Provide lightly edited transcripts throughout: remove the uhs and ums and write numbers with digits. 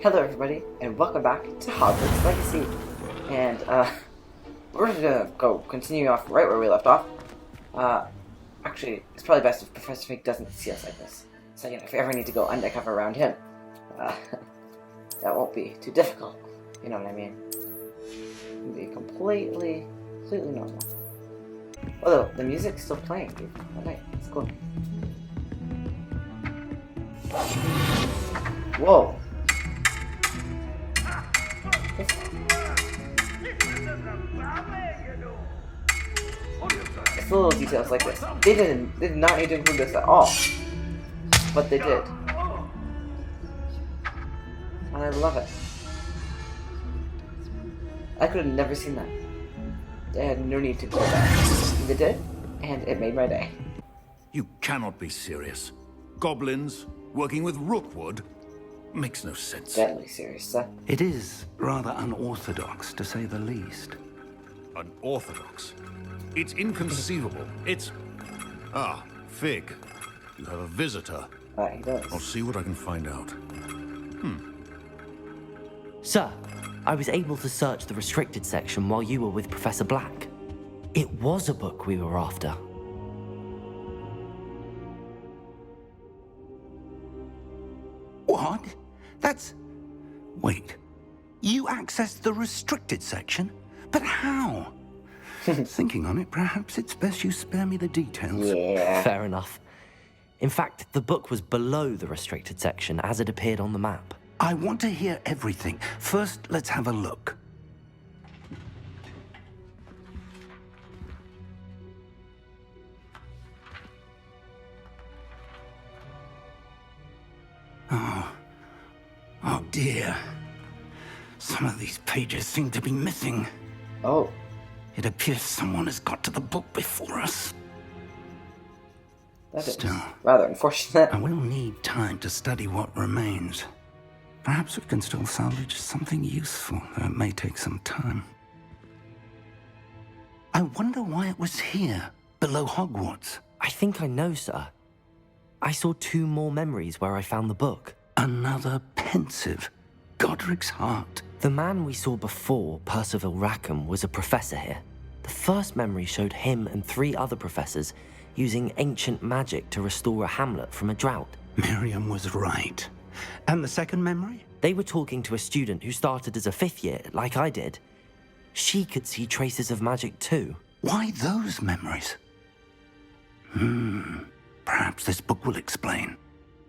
Hello everybody, and welcome back to Hogwarts Legacy. And, we're gonna continue off right where we left off. Actually, it's probably best if Professor Fig doesn't see us like this. So, if we ever need to go undercover around him, that won't be too difficult. You know what I mean? It'll be completely normal. Although, the music's still playing, dude. Alright, it's cool. Whoa! It's the little details like this. They did not need to include this at all. But they did. And I love it. I could have never seen that. They had no need to do that. They did, and it made my day. You cannot be serious. Goblins working with rookwood makes no sense. Deadly serious, sir. It is rather unorthodox, to say the least. Unorthodox? It's inconceivable. It's... Ah, Fig. You have a visitor. He does. I'll see what I can find out. Sir, I was able to search the restricted section while you were with Professor Black. It was a book we were after. What? That's... Wait. You accessed the restricted section? But how? Thinking on it, perhaps it's best you spare me the details. Yeah. Fair enough. In fact, the book was below the restricted section as it appeared on the map. I want to hear everything. First, let's have a look. Oh dear. Some of these pages seem to be missing. Oh. It appears someone has got to the book before us. That is Still, rather unfortunate. I will need time to study what remains. Perhaps we can still salvage something useful, though it may take some time. I wonder why it was here, below Hogwarts. I think I know, sir. I saw 2 more memories where I found the book. Another pensive. Godric's heart. The man we saw before, Percival Rackham, was a professor here. The first memory showed him and 3 other professors using ancient magic to restore a hamlet from a drought. Miriam was right. And the second memory? They were talking to a student who started as a 5th year, like I did. She could see traces of magic too. Why those memories? Perhaps this book will explain.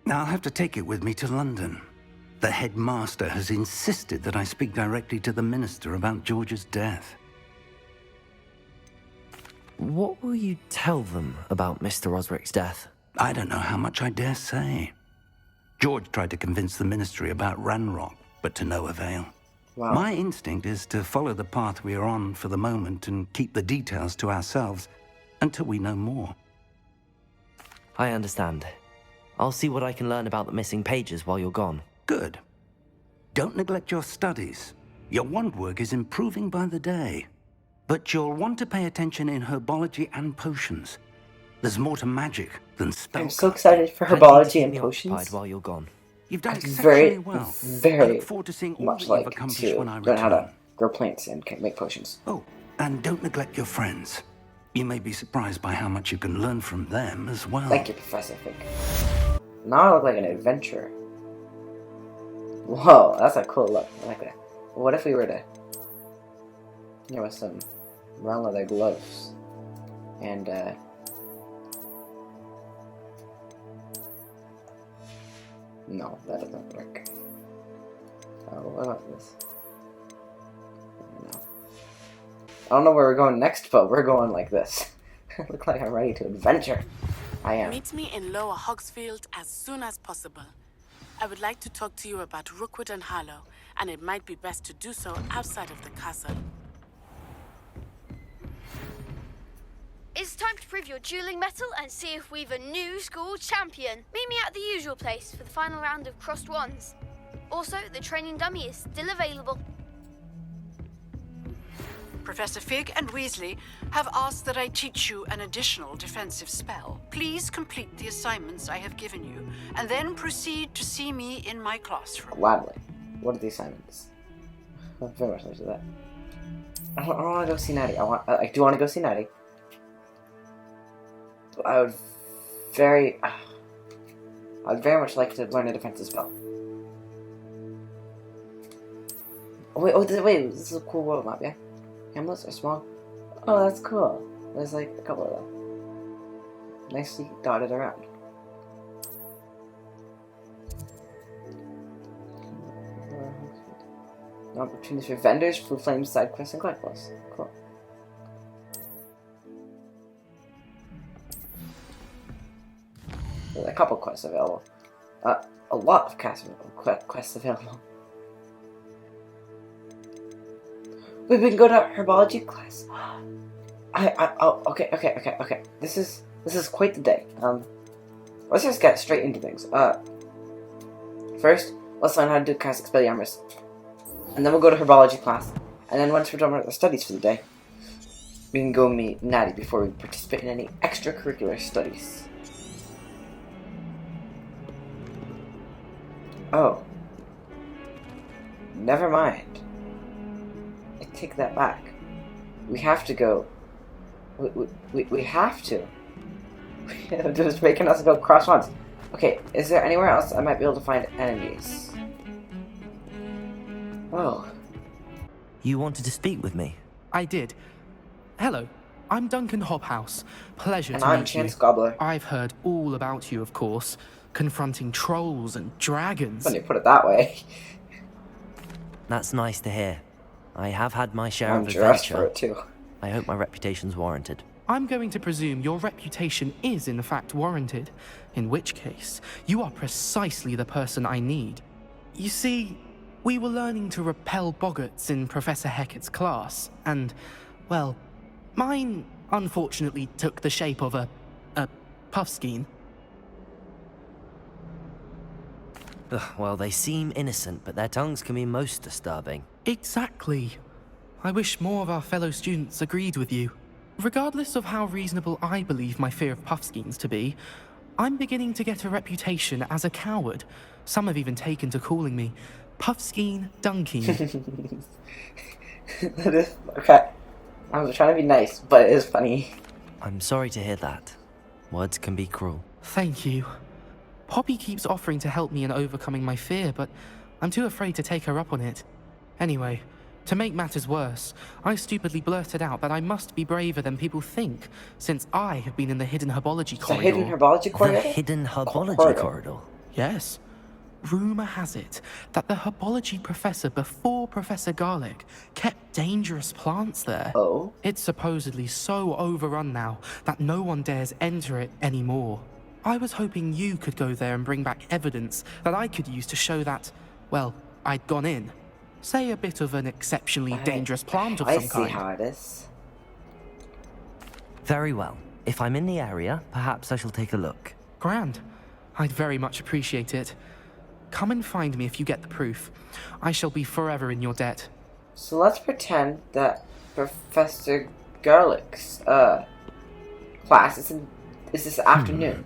Now I'll have to take it with me to London. The headmaster has insisted that I speak directly to the minister about George's death. What will you tell them about Mr. Osric's death? I don't know how much I dare say. George tried to convince the ministry about Ranrock, but to no avail. Wow. My instinct is to follow the path we are on for the moment and keep the details to ourselves until we know more. I understand. I'll see what I can learn about the missing pages while you're gone. Good. Don't neglect your studies. Your wand work is improving by the day. But you'll want to pay attention in herbology and potions. There's more to magic than spells. I'm so excited for Plenty to herbology keep and me potions. occupied while you're gone. You've done I'd exceptionally well. I very look forward to seeing all much that like you've accomplished to when I learn how to return. grow plants and make potions. Oh, and don't neglect your friends. You may be surprised by how much you can learn from them as well. Thank you, Professor Fig. Now I look like an adventurer. Whoa, that's a cool look. I like that. What if we were to... There was some brown leather gloves. And, no, that doesn't work. Oh, what about this? No. I don't know where we're going next, but we're going like this. I look like I'm ready to adventure. I am. Meet me in Lower Hogsfield as soon as possible. I would like to talk to you about Rookwood and Harlow, and it might be best to do so outside of the castle. It's time to prove your dueling mettle and see if we've a new school champion. Meet me at the usual place for the final round of crossed wands. Also, the training dummy is still available. Professor Fig and Weasley have asked that I teach you an additional defensive spell. Please complete the assignments I have given you, and then proceed to see me in my classroom. Gladly. what are the assignments? I'm very much into that. I don't want to go see Natty. I do want to go see Natty. But I'd very much like to learn a defensive spell. Oh, wait, this is a cool world map, yeah? Hamlets are small. Oh, that's cool. There's like a couple of them. Nicely dotted around. Opportunities for vendors, Blue Flames, side quests, and collectibles. Cool. There's a couple quests available. A lot of quests available. Wait, we can go to herbology class. Okay. This is quite the day. Let's just get straight into things. First, let's learn how to do cast Expelliarmus. And then we'll go to herbology class. And then once we're done with our studies for the day, we can go meet Natty before we participate in any extracurricular studies. Oh. Never mind. I take that back. We have to go. We have to. They're just making us go cross once. Okay, is there anywhere else I might be able to find enemies? Oh. You wanted to speak with me? I did. Hello, I'm Duncan Hobhouse. Pleasure And to I'm meet Chance you. Gobbler. I've heard all about you, of course. Confronting trolls and dragons. When you put it that way. That's nice to hear. I have had my share I'm of dressed adventure. for it too. I hope my reputation's warranted. I'm going to presume your reputation is in fact warranted, in which case, you are precisely the person I need. You see, we were learning to repel boggarts in Professor Hecat's class, and, well, mine unfortunately took the shape of a puffskein. Ugh, well, they seem innocent, but their tongues can be most disturbing. Exactly. I wish more of our fellow students agreed with you. Regardless of how reasonable I believe my fear of puffskeins to be, I'm beginning to get a reputation as a coward. Some have even taken to calling me Puffskein Dunkin. That is okay. I was trying to be nice, but it is funny. I'm sorry to hear that. Words can be cruel. Thank you. Poppy keeps offering to help me in overcoming my fear, but I'm too afraid to take her up on it. Anyway, to make matters worse, I stupidly blurted out that I must be braver than people think, since I have been in the hidden herbology corridor. The hidden herbology corridor? The hidden herbology corridor? Yes. Rumour has it that the herbology professor before Professor Garlic kept dangerous plants there. Oh? It's supposedly so overrun now that no one dares enter it anymore. I was hoping you could go there and bring back evidence that I could use to show that, well, I'd gone in. Say a bit of an exceptionally dangerous plant of some kind. I see how it is. Very well. If I'm in the area, perhaps I shall take a look. Grand. I'd very much appreciate it. Come and find me if you get the proof. I shall be forever in your debt. So let's pretend that Professor Garlic's class is this afternoon,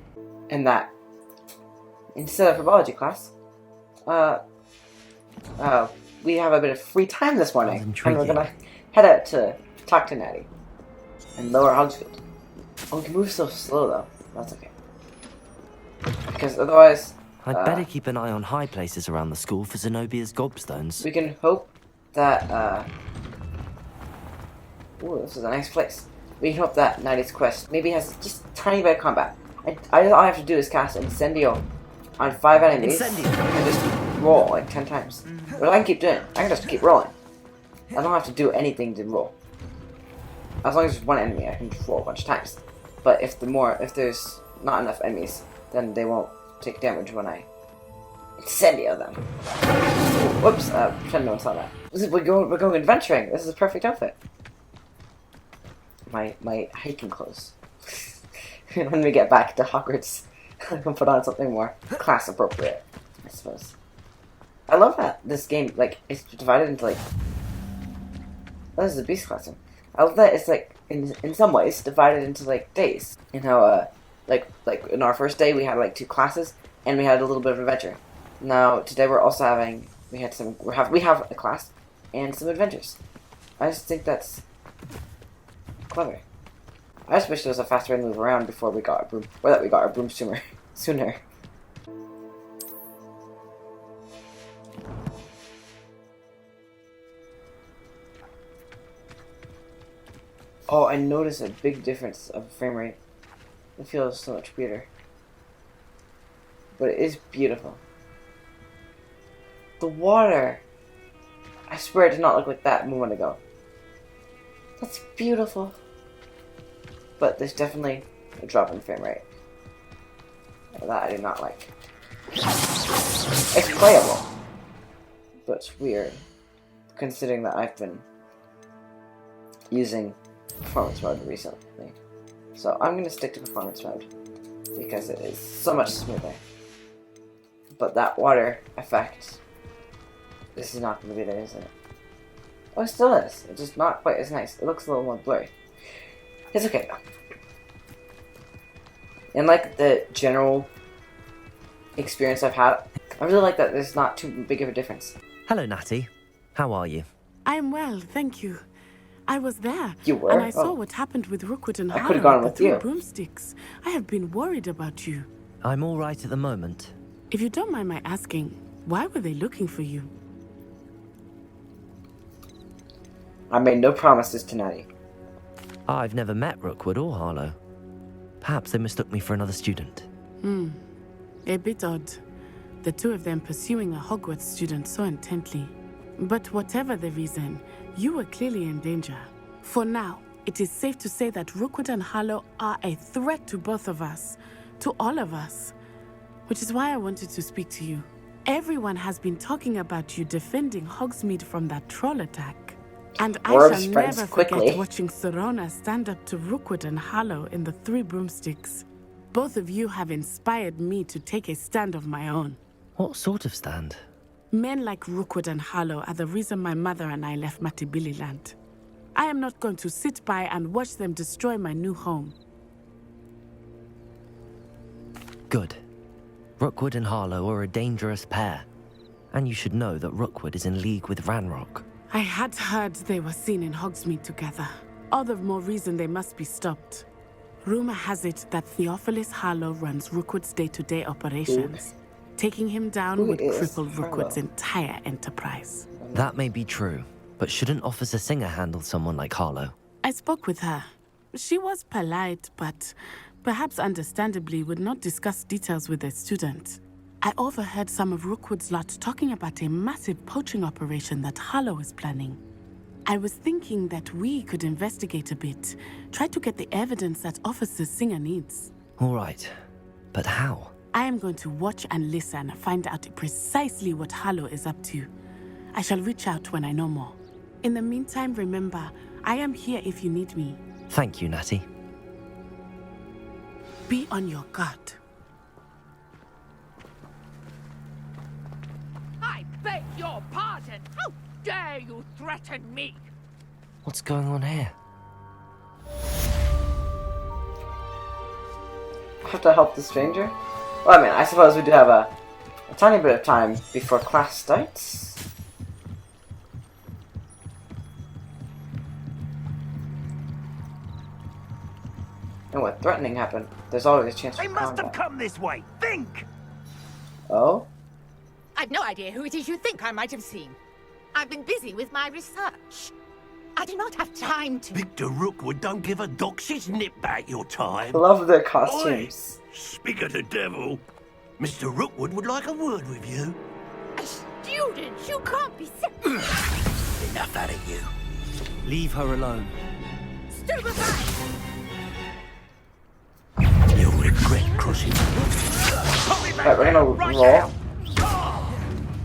and that instead of herbology class, we have a bit of free time this morning, and we're gonna head out to talk to Natty in Lower Hogsfield. Oh, we can move so slow though. That's okay, because otherwise. I'd better keep an eye on high places around the school for Zenobia's gobstones. We can hope that, ooh, this is a nice place. We can hope that Natty's quest maybe has just a tiny bit of combat. All I have to do is cast Incendio on 5 enemies. Incendio! And just roll like 10 times. But I can keep doing it. I can just keep rolling. I don't have to do anything to roll. As long as there's one enemy, I can just roll a bunch of times. But if there's not enough enemies, then they won't take damage when I incendio them. Whoops, pretend no one saw that. We're going adventuring. This is a perfect outfit. My hiking clothes. When we get back to Hogwarts, I can put on something more class appropriate, I suppose. I love that this game, like, it's divided into, like... Oh, this is a beast classroom. I love that it's, like, in some ways, divided into, like, days. You know, like in our first day, we had, like, 2 classes, and we had a little bit of adventure. Now, today we're also having We had some. We have a class and some adventures. I just think that's clever. I just wish there was a faster way to move around before we got our broom, or that we got our broom sooner. Oh, I noticed a big difference of frame rate. It feels so much weirder. But it is beautiful. The water! I swear it did not look like that a moment ago. That's beautiful. But there's definitely a drop in frame rate. That I do not like. It's playable. But it's weird. Considering that I've been using performance mode recently. So I'm going to stick to performance mode. Because it is so much smoother. But that water effect, this is not going to be there, is it? Oh, it still is. It's just not quite as nice. It looks a little more blurry. It's okay though. And like the general experience I've had, I really like that there's not too big of a difference. Hello, Natty. How are you? I'm well, thank you. I was there. You were? And I saw Oh. what happened with Rookwood and I Harrow could've gone with with the 3 you. broomsticks. I have been worried about you. I'm all right at the moment. If you don't mind my asking, why were they looking for you? I made no promises to Natty. I've never met Rookwood or Harlow. Perhaps they mistook me for another student. A bit odd. The two of them pursuing a Hogwarts student so intently. But whatever the reason, you were clearly in danger. For now, it is safe to say that Rookwood and Harlow are a threat to both of us. To all of us. Which is why I wanted to speak to you. Everyone has been talking about you defending Hogsmeade from that troll attack. And I Word shall spreads never quickly. forget watching Serona stand up to Rookwood and Harlow in the 3 broomsticks. Both of you have inspired me to take a stand of my own. What sort of stand? Men like Rookwood and Harlow are the reason my mother and I left Matabeleland. I am not going to sit by and watch them destroy my new home. Good. Rookwood and Harlow are a dangerous pair. And you should know that Rookwood is in league with Ranrock. I had heard they were seen in Hogsmeade together. All the more reason they must be stopped. Rumor has it that Theophilus Harlow runs Rookwood's day-to-day operations. Taking him down Who would is cripple Rookwood's Harlow? entire enterprise. That may be true, but shouldn't Officer Singer handle someone like Harlow? I spoke with her. She was polite, but perhaps understandably would not discuss details with a student. I overheard some of Rookwood's lot talking about a massive poaching operation that Harlow is planning. I was thinking that we could investigate a bit, try to get the evidence that Officer Singer needs. All right, but how? I am going to watch and listen, find out precisely what Harlow is up to. I shall reach out when I know more. In the meantime, remember, I am here if you need me. Thank you, Natty. Be on your guard. I beg your pardon! How dare you threaten me? What's going on here? I have to help the stranger? Well, I mean, I suppose we do have a tiny bit of time before class starts. And what threatening happened? There's always a chance for They must have combat. come this way. Think! Oh? I've no idea who it is you think I might have seen. I've been busy with my research. I do not have time to... Victor Rookwood don't give a dock. She's nipped back your time. I love their costumes. Speak of the devil. Mr. Rookwood would like a word with you. A student? You can't be Enough out of you. Leave her alone. stupefied! You'll regret crossing. Alright, we're gonna roll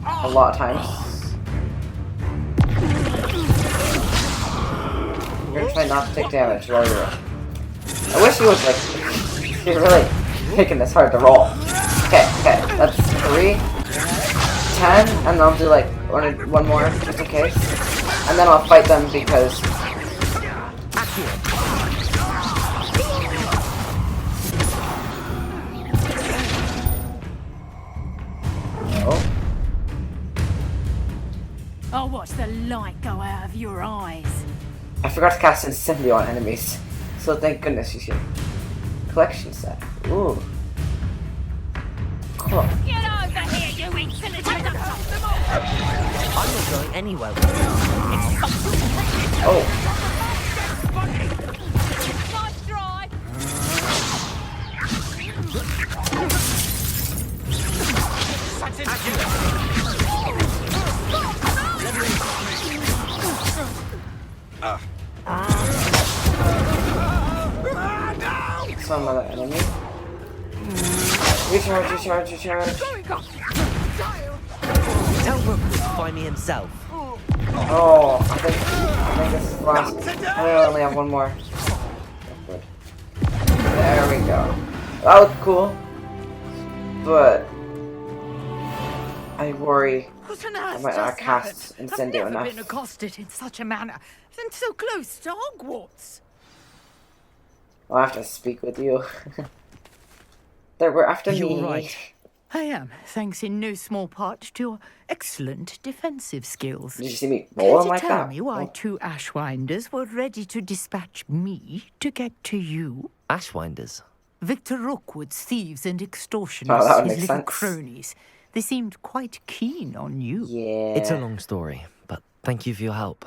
a lot of times. We're gonna try not to take damage while you roll. I wish you would, like, you're really making this hard to roll. Okay, that's 3, 10, and then I'll do like one more just in case. And then I'll fight them because... No. I'll watch the light go out of your eyes. I forgot to cast Incendio on enemies, so thank goodness she's here. Collection set. Ooh. Cool. Get over here, you insolent! I'm not going anywhere. Oh. Nice try! Some other enemy. Recharge, recharge, recharge. Tell Rookwood to find me himself. Oh, I think this is the last. I only have one more. Good. There we go. That looked cool, but I worry I might not cast Incendio I've never enough. been accosted in such a manner, and so close to Hogwarts. I'll have to speak with you. They were after me. You're right. I am, thanks in no small part to your excellent defensive skills. Did you see me rolling like Can you tell that? me why two Ashwinders were ready to dispatch me to get to you? Ashwinders. Victor Rookwood's thieves and Oh, that extortioners, would his make little sense. cronies. They seemed quite keen on you. Yeah. It's a long story, but thank you for your help.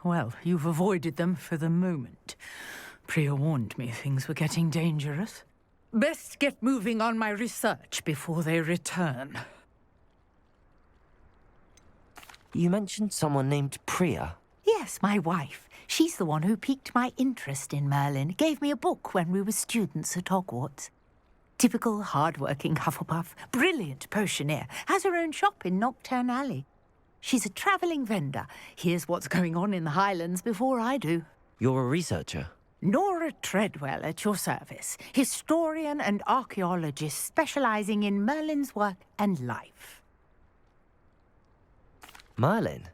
Well, you've avoided them for the moment. Priya warned me things were getting dangerous. Best get moving on my research before they return. You mentioned someone named Priya. Yes, my wife. She's the one who piqued my interest in Merlin. Gave me a book when we were students at Hogwarts. Typical hard-working Hufflepuff, brilliant potioneer, has her own shop in Knockturn Alley. She's a travelling vendor. Hears what's going on in the Highlands before I do. You're a researcher. Nora Treadwell at your service, historian and archaeologist specialising in Merlin's work and life. Merlin?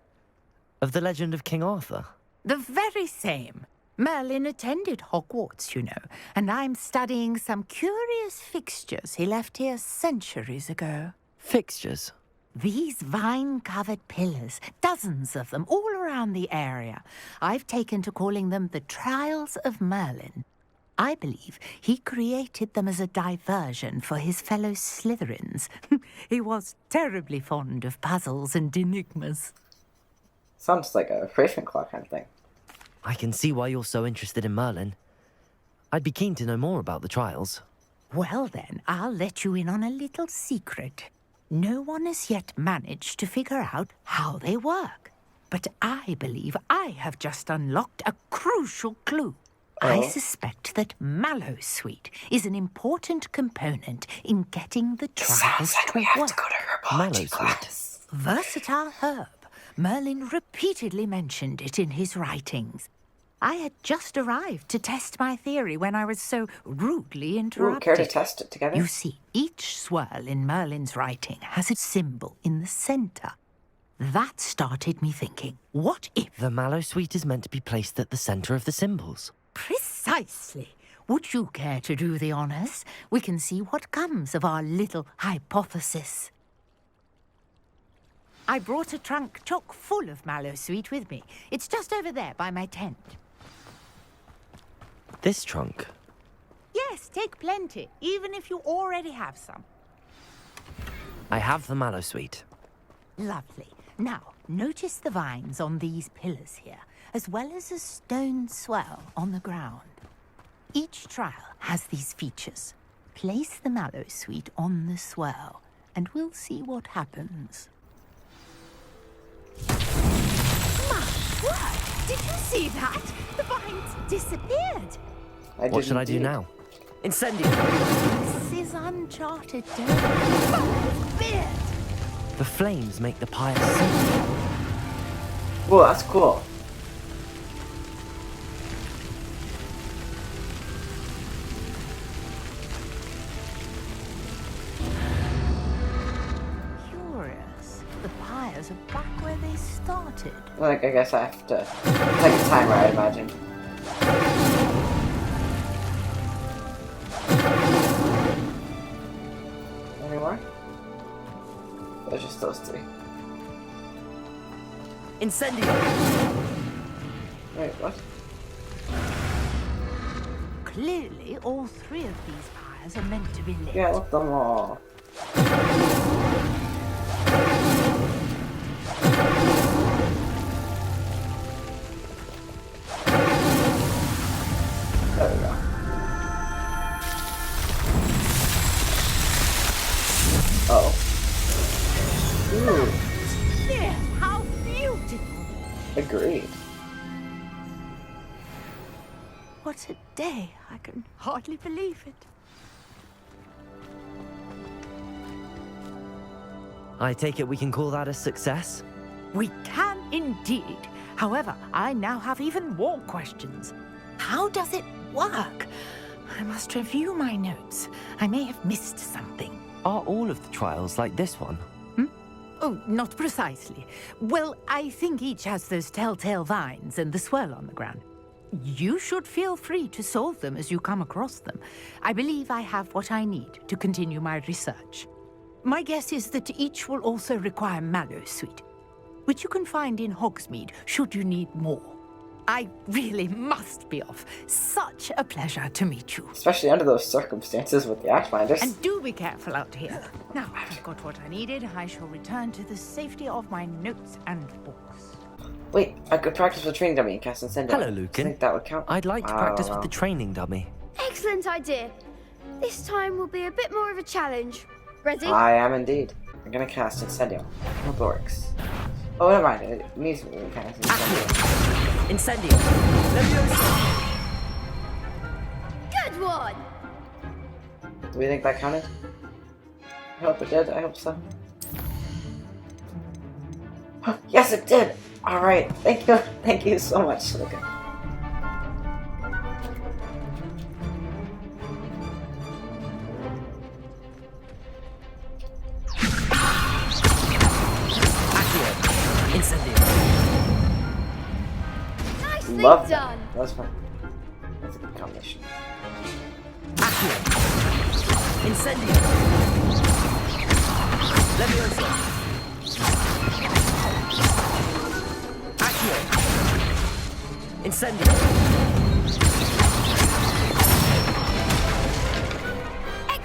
Of the legend of King Arthur? The very same. Merlin attended Hogwarts, you know, and I'm studying some curious fixtures he left here centuries ago. Fixtures? These vine-covered pillars, dozens of them, all around the area. I've taken to calling them the Trials of Merlin. I believe he created them as a diversion for his fellow Slytherins. He was terribly fond of puzzles and enigmas. Sounds like a Ravenclaw kind of thing. I can see why you're so interested in Merlin. I'd be keen to know more about the trials. Well then, I'll let you in on a little secret. No one has yet managed to figure out how they work. But I believe I have just unlocked a crucial clue. I suspect that Mallowsweet is an important component in getting the trials Sounds like we to have work. to go to herbology class. Versatile herb. Merlin repeatedly mentioned it in his writings. I had just arrived to test my theory when I was so rudely interrupted. Ooh, care to test it together? You see, each swirl in Merlin's writing has a symbol in the centre. That started me thinking, what if... The Mallowsweet is meant to be placed at the centre of the symbols. Precisely. Would you care to do the honours? We can see what comes of our little hypothesis. I brought a trunk chock full of Mallowsweet with me. It's just over there by my tent. This trunk? Yes, take plenty, even if you already have some. I have the Mallowsweet. Lovely. Now, notice the vines on these pillars here, as well as a stone swell on the ground. Each trial has these features. Place the Mallowsweet on the swell, and we'll see what happens. My word! Did you see that? The vines disappeared. What should I do now? Incendio! This is uncharted territory. The flames make the pyre sing. Whoa, that's cool. Curious. The pyres are back where they started. Like, I guess I have to take a timer, I imagine. Any more? There's just those three. Incendio! Wait, what? Clearly, all three of these fires are meant to be lit. Yeah, let them all. There we go. Oh. Ooh. There, how beautiful! Agreed. What a day. I can hardly believe it. I take it we can call that a success? We can indeed. However, I now have even more questions. How does it work? I must review my notes. I may have missed something. Are all of the trials like this one? Oh, not precisely. Well, I think each has those telltale vines and the swirl on the ground. You should feel free to solve them as you come across them. I believe I have what I need to continue my research. My guess is that each will also require mallow sweet, which you can find in Hogsmeade should you need more. I really must be off. Such a pleasure to meet you. Especially under those circumstances with the Ashwinders. And do be careful out here. Now I've got what I needed. I shall return to the safety of my notes and books. Wait, I could practice with training dummy and cast Incendio. Hello, Lucan. I think that would count. I'd like to practice with the training dummy. Excellent idea. This time will be a bit more of a challenge. Ready? I am indeed. I'm gonna cast Incendio. Hope it works. Oh, never mind. It needs to be cast Incendio. Incendio! Leviosa! Good one! Do we think that counted? I hope it did. I hope so. Yes, it did! Alright, thank you. Thank you so much, Lucan. Incendio! Nicely Love done! that. That was fun. That's a good combination. Accio! Incendio! Leviosa! Accio! Incendio!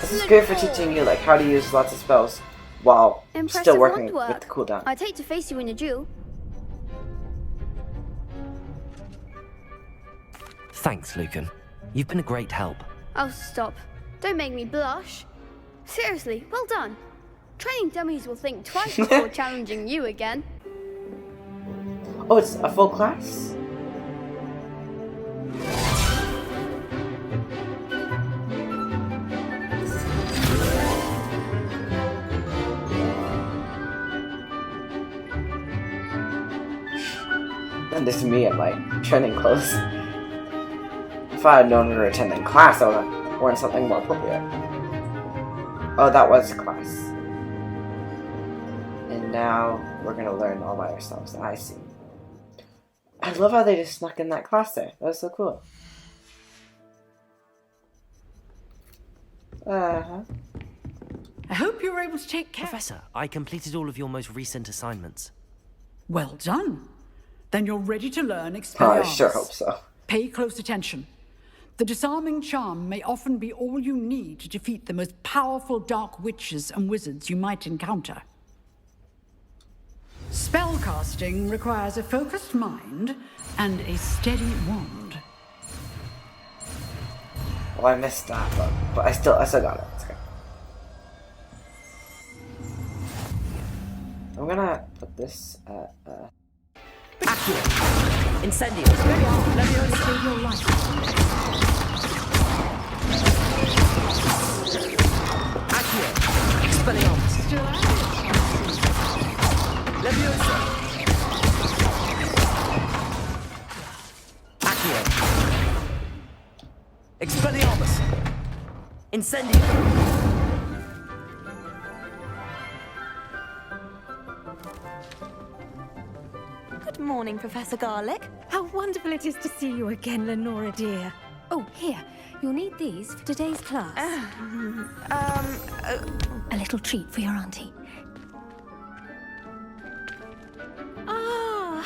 This is great for teaching you like how to use lots of spells while Impressive still working wand work. with the cooldown. I'd hate to face you in a duel. Thanks, Lucan. You've been a great help. Oh, stop. Don't make me blush. Seriously, well done. Training dummies will think twice before challenging you again. Oh, it's a full class? And this is me in my training clothes. If I had known we were attending class, I would have worn something more appropriate. Oh, that was class. And now we're gonna learn all by ourselves. I see. I love how they just snuck in that class there. That was so cool. I hope you were able to take care. Professor, I completed all of your most recent assignments. Well done. Then you're ready to learn Oh, Expelliarmus. I sure hope so. Pay close attention. The disarming charm may often be all you need to defeat the most powerful dark witches and wizards you might encounter. Spellcasting requires a focused mind and a steady wand. Well, I missed that, but I still got it. It's okay. I'm gonna put this Accio! Incendio! Leviosa, save your life. Accio! Expelliarmus! Still at Leviosa! Accio! Expelliarmus! Incendio! Good morning, Professor Garlick. How wonderful it is to see you again, Lenora dear. Oh, here. You'll need these for today's class. A little treat for your auntie. Ah,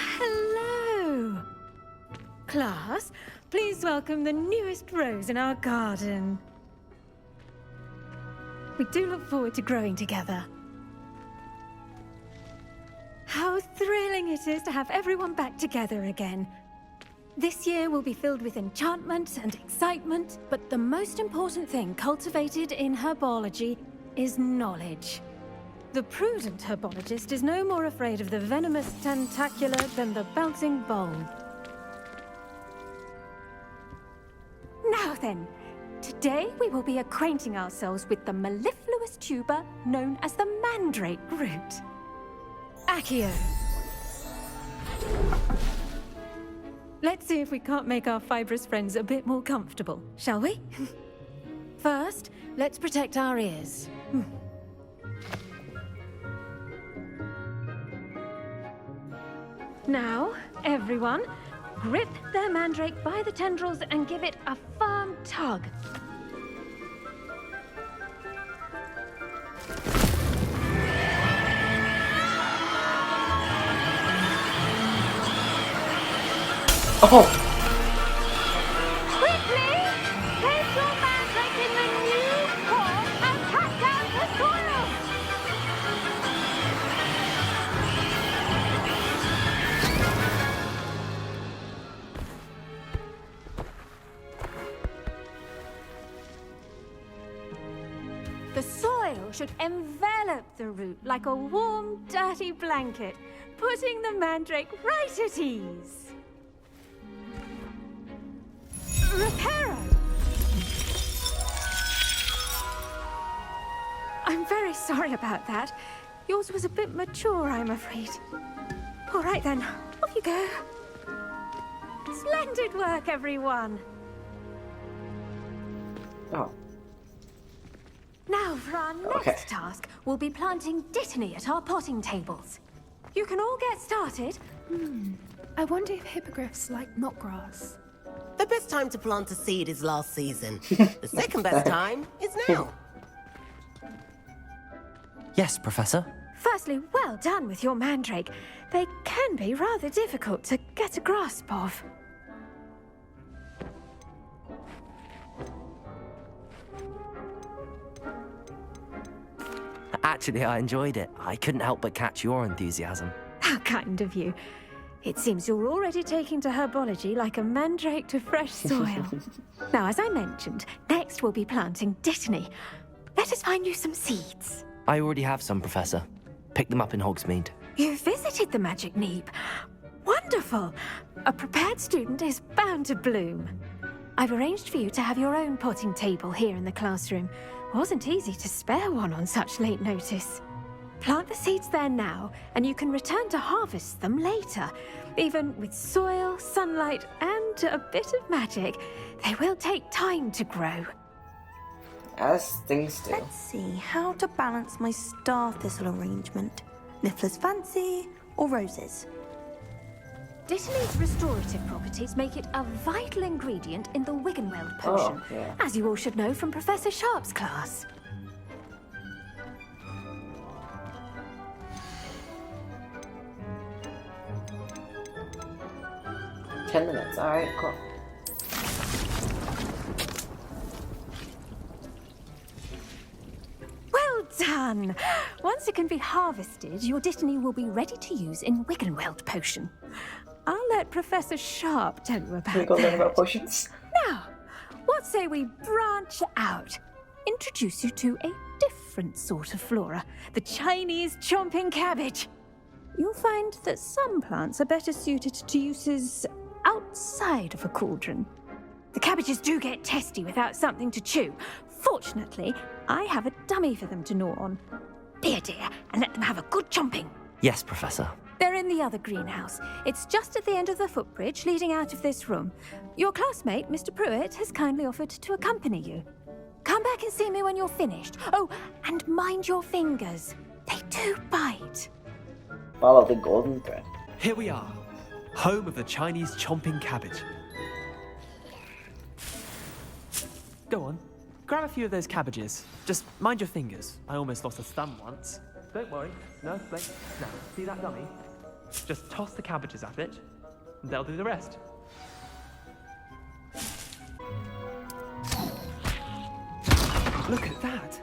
Class, please welcome the newest rose in our garden. We do look forward to growing together. How thrilling it is to have everyone back together again. This year will be filled with enchantment and excitement, but the most important thing cultivated in herbology is knowledge. The prudent herbologist is no more afraid of the venomous tentacular than the bouncing bulb. Now then, today we will be acquainting ourselves with the mellifluous tuber known as the mandrake root. Accio. Let's see if we can't make our fibrous friends a bit more comfortable, shall we? First, let's protect our ears. Now, everyone, grip their mandrake by the tendrils and give it a firm tug. Oh! Quickly! Place your mandrake in the new pot and cut down the soil! The soil should envelop the root like a warm, dirty blanket, putting the mandrake right at ease. Reparo! I'm very sorry about that. Yours was a bit mature, I'm afraid. All right then, off you go. Splendid work, everyone. Oh. Now for our next task, we'll be planting dittany at our potting tables. You can all get started. I wonder if hippogriffs like knotgrass. The best time to plant a seed is last season. The second best time is now. Yes, Professor. Firstly, well done with your mandrake. They can be rather difficult to get a grasp of. Actually, I enjoyed it. I couldn't help but catch your enthusiasm. How kind of you. It seems you're already taking to herbology like a mandrake to fresh soil. Now, as I mentioned, next we'll be planting dittany. Let us find you some seeds. I already have some, Professor. Picked them up in Hogsmeade. You visited the Magic Neep. Wonderful! A prepared student is bound to bloom. I've arranged for you to have your own potting table here in the classroom. Wasn't easy to spare one on such late notice. Plant the seeds there now, and you can return to harvest them later. Even with soil, sunlight, and a bit of magic, they will take time to grow. As things do. Let's see how to balance my star thistle arrangement. Niffler's fancy or roses? Dittany's restorative properties make it a vital ingredient in the Wiggenweld potion, as you all should know from Professor Sharp's class. Ten minutes, alright, cool. Well done! Once it can be harvested, your dittany will be ready to use in Wiggenweld potion. I'll let Professor Sharp tell you about that. Learn about potions. Now, what say we branch out? Introduce you to a different sort of flora, the Chinese chomping cabbage. You'll find that some plants are better suited to uses outside of a cauldron. The cabbages do get testy without something to chew. Fortunately, I have a dummy for them to gnaw on. Be a dear and let them have a good chomping. Yes, Professor. They're in the other greenhouse. It's just at the end of the footbridge leading out of this room. Your classmate, Mr. Pruitt, has kindly offered to accompany you. Come back and see me when you're finished. Oh, and mind your fingers. They do bite. Follow the golden thread. Here we are, home of the Chinese chomping cabbage. Go on, grab a few of those cabbages. Just mind your fingers. I almost lost a thumb once. Don't worry, no, blink. Now, see that dummy? Just toss the cabbages at it, and they'll do the rest. Look at that.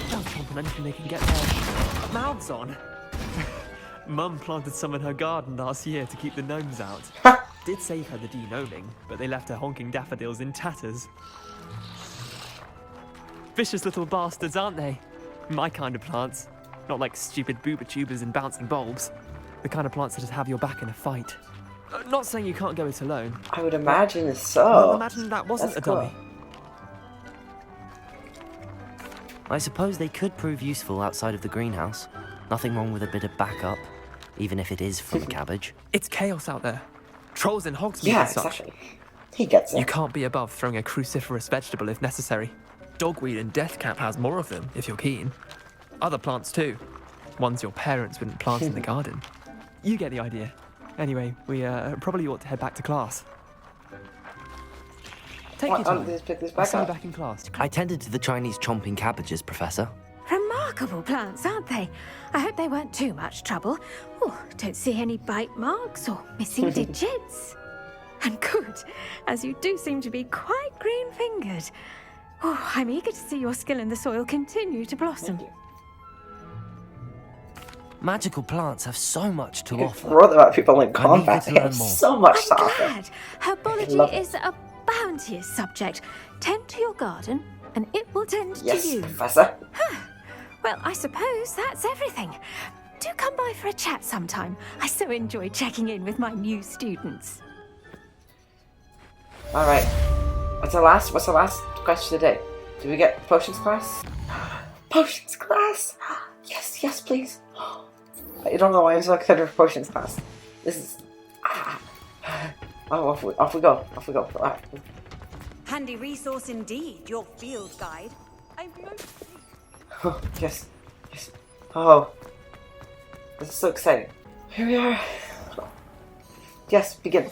They'll chomp on anything they can get their mouths on. Mum planted some in her garden last year to keep the gnomes out. Did save her the denoming, but they left her honking daffodils in tatters. Vicious little bastards, aren't they? My kind of plants. Not like stupid booba tubers and bouncing bulbs. The kind of plants that just have your back in a fight. Not saying you can't go it alone. I would imagine so. Well, imagine that wasn't That's a dummy. cool. I suppose they could prove useful outside of the greenhouse. Nothing wrong with a bit of backup, even if it is from cabbage. It's chaos out there. Trolls and Hogsmeade Yeah, and such. exactly. He gets it. You can't be above throwing a cruciferous vegetable if necessary. Dogweed and deathcap has more of them, if you're keen. Other plants too. Ones your parents wouldn't plant in the garden. You get the idea. Anyway, we probably ought to head back to class. Take your time. Pick this I'll back see you up. back in class. I tended to the Chinese chomping cabbages, Professor. Remarkable plants, aren't they? I hope they weren't too much trouble. Oh, don't see any bite marks or missing digits. And good, as you do seem to be quite green-fingered. Oh, I'm eager to see your skill in the soil continue to blossom. Magical plants have so much to offer. Throw them at people in I'm combat. eager to They learn have more. so much I'm to offer. glad. I love Herbology it. is a bounteous subject. Tend to your garden, and it will tend Yes, to you. Professor. Well, I suppose that's everything. Do come by for a chat sometime. I so enjoy checking in with my new students. All right. What's the last question today? Do we get potions class? Potions class. Yes, yes, please. I don't know why I'm so excited for potions class. This is. Oh, off we go. Off we go. Handy resource indeed, your field guide. I'm most... Oh, yes. Yes. Oh. This is so exciting. Here we are. Yes, begin.